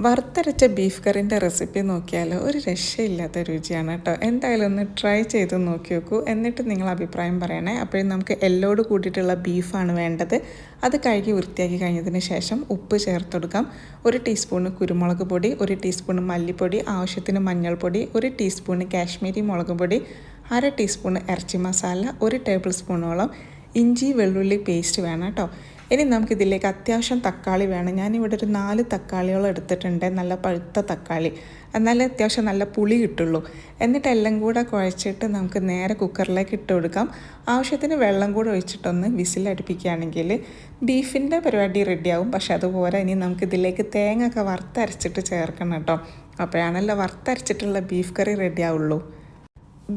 വറുത്തരച്ച beef കറിൻ്റെ recipe നോക്കിയാൽ ഒരു രക്ഷയില്ലാത്ത രുചിയാണ് കേട്ടോ. എന്തായാലും ഒന്ന് ട്രൈ ചെയ്ത് നോക്കി നോക്കൂ, എന്നിട്ട് നിങ്ങൾ അഭിപ്രായം പറയണേ. അപ്പോഴും നമുക്ക് എല്ലോട് കൂടിയിട്ടുള്ള ബീഫാണ് വേണ്ടത്. അത് കഴുകി വൃത്തിയാക്കി കഴിഞ്ഞതിന് ശേഷം ഉപ്പ് ചേർത്ത് കൊടുക്കാം. 1 ടീസ്പൂണ് കുരുമുളക് പൊടി, 1 ടീസ്പൂണ് മല്ലിപ്പൊടി, ആവശ്യത്തിന് മഞ്ഞൾപ്പൊടി, 1 ടീസ്പൂണ് കാശ്മീരി മുളക് പൊടി, 1/2 ടീസ്പൂണ് ഇറച്ചി മസാല, 1 ടേബിൾ സ്പൂണോളം ഇഞ്ചി വെള്ളുള്ളി പേസ്റ്റ് വേണം കേട്ടോ. ഇനി നമുക്കിതിലേക്ക് അത്യാവശ്യം തക്കാളി വേണം. ഞാനിവിടെ ഒരു 4 തക്കാളിയോളം എടുത്തിട്ടുണ്ട്, നല്ല പഴുത്ത തക്കാളി. എന്നാലേ അത്യാവശ്യം നല്ല പുളി കിട്ടുള്ളൂ. എന്നിട്ട് എല്ലാം കൂടെ കുഴച്ചിട്ട് നമുക്ക് നേരെ കുക്കറിലേക്ക് ഇട്ട് കൊടുക്കാം. ആവശ്യത്തിന് വെള്ളം കൂടെ ഒഴിച്ചിട്ടൊന്ന് വിസിലടുപ്പിക്കുകയാണെങ്കിൽ ബീഫിൻ്റെ പരിപാടി റെഡിയാവും. പക്ഷെ അതുപോലെ ഇനി നമുക്കിതിലേക്ക് തേങ്ങ ഒക്കെ വറുത്തരച്ചിട്ട് ചേർക്കണം കേട്ടോ. അപ്പോഴാണല്ലോ വറുത്തരച്ചിട്ടുള്ള ബീഫ് കറി റെഡിയാവുള്ളൂ.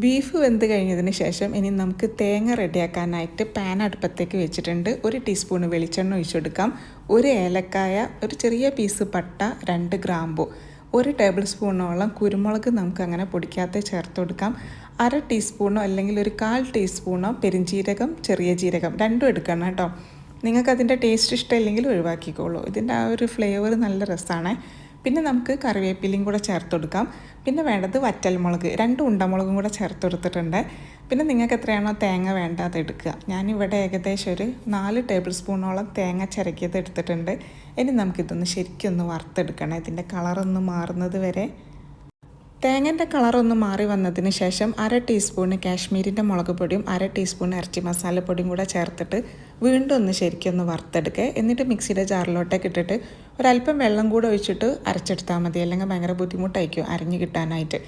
ബീഫ് വെന്ത് കഴിഞ്ഞതിന് ശേഷം ഇനി നമുക്ക് തേങ്ങ റെഡിയാക്കാനായിട്ട് പാൻ അടുപ്പത്തേക്ക് വെച്ചിട്ടുണ്ട്. 1 ടീസ്പൂണ് വെളിച്ചെണ്ണ ഒഴിച്ചെടുക്കാം. 1 ഏലക്കായ, ഒരു ചെറിയ പീസ് പട്ട, 2 ഗ്രാമ്പു, 1 ടേബിൾ സ്പൂണോളം കുരുമുളക് നമുക്ക് അങ്ങനെ പൊടിക്കാത്ത ചേർത്ത് കൊടുക്കാം. 1/2 ടീസ്പൂണോ അല്ലെങ്കിൽ ഒരു 1/4 ടീസ്പൂണോ പെരിഞ്ജീരകം, ചെറിയ ജീരകം രണ്ടും എടുക്കണം കേട്ടോ. നിങ്ങൾക്കതിൻ്റെ ടേസ്റ്റ് ഇഷ്ടമില്ലെങ്കിൽ ഒഴിവാക്കിക്കോളൂ. ഇതിൻ്റെ ആ ഒരു ഫ്ലേവർ നല്ല രസമാണ്. പിന്നെ നമുക്ക് കറിവേപ്പിലയും കൂടെ ചേർത്ത് കൊടുക്കാം. പിന്നെ വേണ്ടത് വറ്റൽമുളക്, 2 ഉണ്ടമുളകും കൂടെ ചേർത്ത് കൊടുത്തിട്ടുണ്ട്. പിന്നെ നിങ്ങൾക്ക് എത്രയാണോ തേങ്ങ വേണ്ട അത് എടുക്കുക. ഞാനിവിടെ ഏകദേശം ഒരു 4 ടേബിൾ സ്പൂണോളം തേങ്ങ ചിരക്കിയത് എടുത്തിട്ടുണ്ട്. ഇനി നമുക്കിതൊന്ന് ശരിക്കൊന്ന് വറുത്തെടുക്കണം, ഇതിൻ്റെ കളറൊന്ന് മാറുന്നത് വരെ. തേങ്ങൻ്റെ കളറൊന്ന് മാറി വന്നതിന് ശേഷം 1/2 ടീസ്പൂണ് കാശ്മീരിൻ്റെ മുളക് പൊടിയും 1/2 ടീസ്പൂൺ ഇറച്ചി മസാലപ്പൊടിയും കൂടെ ചേർത്തിട്ട് വീണ്ടും ഒന്ന് ശരിക്കൊന്ന് വറുത്തെടുക്കുക. എന്നിട്ട് മിക്സിയുടെ ജാറിലോട്ടേക്ക് ഇട്ടിട്ട് ഒരല്പം വെള്ളം കൂടെ ഒഴിച്ചിട്ട് അരച്ചെടുത്താൽ മതി, അല്ലെങ്കിൽ ഭയങ്കര ബുദ്ധിമുട്ടായിരിക്കും അരിഞ്ഞ് കിട്ടാനായിട്ട്.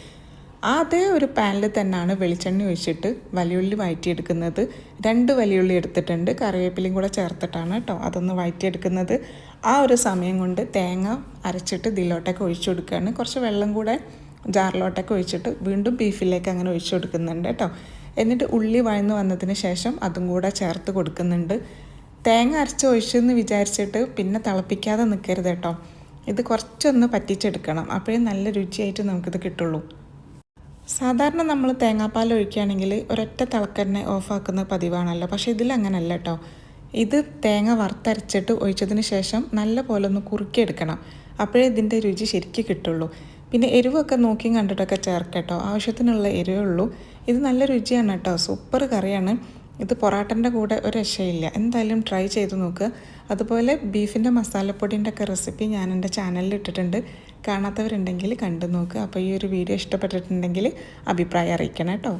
അതേ ഒരു പാനിൽ തന്നെയാണ് വെളിച്ചെണ്ണ ഒഴിച്ചിട്ട് വലിയുള്ളി വഴറ്റിയെടുക്കുന്നത്. 2 വലിയുള്ളി എടുത്തിട്ടുണ്ട്, കറിവേപ്പിലയും കൂടെ ചേർത്തിട്ടാണ് കേട്ടോ അതൊന്ന് വഴറ്റിയെടുക്കുന്നത്. ആ ഒരു സമയം കൊണ്ട് തേങ്ങ അരച്ചിട്ട് ഇതിലോട്ടൊക്കെ ഒഴിച്ചു കൊടുക്കുകയാണ്. കുറച്ച് വെള്ളം കൂടെ ജാറിലോട്ടൊക്കെ ഒഴിച്ചിട്ട് വീണ്ടും ബീഫിലേക്ക് അങ്ങനെ ഒഴിച്ചു കൊടുക്കുന്നുണ്ട് കേട്ടോ. എന്നിട്ട് ഉള്ളി വഴന്ന് വന്നതിന് ശേഷം അതും കൂടെ ചേർത്ത് കൊടുക്കുന്നുണ്ട്. തേങ്ങ അരച്ച് ഒഴിച്ചെന്ന് വിചാരിച്ചിട്ട് പിന്നെ തിളപ്പിക്കാതെ നിൽക്കരുത് കേട്ടോ. ഇത് കുറച്ചൊന്ന് പറ്റിച്ചെടുക്കണം, അപ്പോഴേ നല്ല രുചിയായിട്ട് നമുക്കിത് കിട്ടുള്ളൂ. സാധാരണ നമ്മൾ തേങ്ങാപ്പാൽ ഒഴിക്കുകയാണെങ്കിൽ ഒരൊറ്റ തിളക്കന്നെ ഓഫാക്കുന്ന പതിവാണല്ലോ. പക്ഷേ ഇതിലങ്ങനല്ല കേട്ടോ. ഇത് തേങ്ങ വറുത്തരച്ചിട്ട് ഒഴിച്ചതിന് ശേഷം നല്ല പോലെ ഒന്ന് കുറുക്കിയെടുക്കണം, അപ്പോഴേ ഇതിൻ്റെ രുചി ശരിക്കും കിട്ടുള്ളൂ. പിന്നെ എരിവൊക്കെ നോക്കിയും കണ്ടിട്ടൊക്കെ ചേർക്കട്ടോ, ആവശ്യത്തിനുള്ള എരിവേ ഉള്ളൂ. ഇത് നല്ല രുചിയാണ് കേട്ടോ, സൂപ്പർ കറിയാണ്. ഇത് പൊറാട്ടൻ്റെ കൂടെ ഒരു രക്ഷയില്ല. എന്തായാലും ട്രൈ ചെയ്ത് നോക്കുക. അതുപോലെ ബീഫിൻ്റെ മസാലപ്പൊടിൻ്റെ ഒക്കെ റെസിപ്പി ഞാൻ എൻ്റെ ചാനലിൽ ഇട്ടിട്ടുണ്ട്, കാണാത്തവരുണ്ടെങ്കിൽ കണ്ടു നോക്കുക. അപ്പോൾ ഈ ഒരു വീഡിയോ ഇഷ്ടപ്പെട്ടിട്ടുണ്ടെങ്കിൽ അഭിപ്രായം അറിയിക്കണം കേട്ടോ.